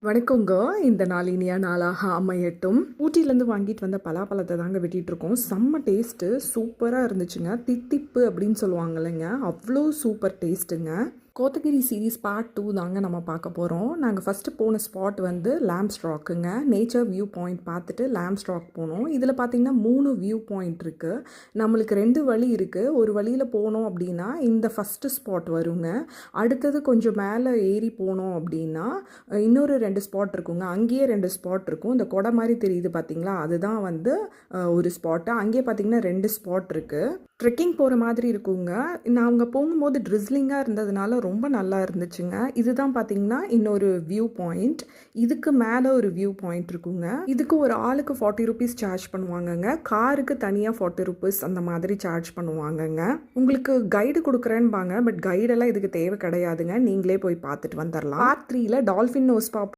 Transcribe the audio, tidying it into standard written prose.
வணக்கங்க. இந்த நாள் இனிய நாளாக அமையட்டும். ஊட்டியிலேருந்து வாங்கிட்டு வந்த பலாப்பழத்தை தாங்க வெட்டிட்டு இருக்கோம். செம்ம டேஸ்ட்டு, சூப்பராக இருந்துச்சுங்க. தித்திப்பு அப்படின்னு சொல்லுவாங்க இல்லைங்க, அவ்வளோ சூப்பர் டேஸ்ட்டுங்க. கோத்தகிரி சீரீஸ் பார்ட் 2 தாங்க நம்ம பார்க்க போகிறோம். நாங்கள் ஃபஸ்ட்டு போன ஸ்பாட் வந்து லேம்ஸ்ட்ராக்குங்க. நேச்சர் வியூ பாயிண்ட் பார்த்துட்டு லேம்ஸ்ட்ராக் போனோம். இதில் பார்த்திங்கன்னா 3 வியூ பாயிண்ட் இருக்குது. நம்மளுக்கு 2 வழி இருக்குது. ஒரு வழியில் போனோம் அப்படின்னா இந்த ஃபஸ்ட்டு ஸ்பாட் வருங்க. அடுத்தது கொஞ்சம் மேலே ஏறி போனோம் அப்படின்னா இன்னொரு 2 ஸ்பாட் இருக்குங்க. அங்கேயே 2 ஸ்பாட் இருக்கும். இந்த கொடை மாதிரி தெரியுது பார்த்தீங்களா, அதுதான் வந்து ஒரு ஸ்பாட்டு. அங்கேயே பார்த்தீங்கன்னா 2 ஸ்பாட் இருக்குது. ட்ரெக்கிங் போகிற மாதிரி இருக்குங்க. நாங்கள் போகும்போது ட்ரிஸ்லிங்காக இருந்ததுனால ரொம்ப நல்லா இருந்துச்சுங்க. இதுதான் பார்த்தீங்கன்னா இன்னொரு வியூ பாயிண்ட். இதுக்கு மேலே ஒரு வியூ பாயிண்ட் இருக்குங்க. இதுக்கு ஒரு ஆளுக்கு 40 ருபீஸ் சார்ஜ் பண்ணுவாங்கங்க. காருக்கு தனியாக 40 ருபீஸ் அந்த மாதிரி சார்ஜ் பண்ணுவாங்கங்க. உங்களுக்கு கைடு கொடுக்குறேன்பாங்க, பட் கைடெல்லாம் இதுக்கு தேவை கிடையாதுங்க. நீங்களே போய் பார்த்துட்டு வந்துடலாம். Part 3ல dolphin nose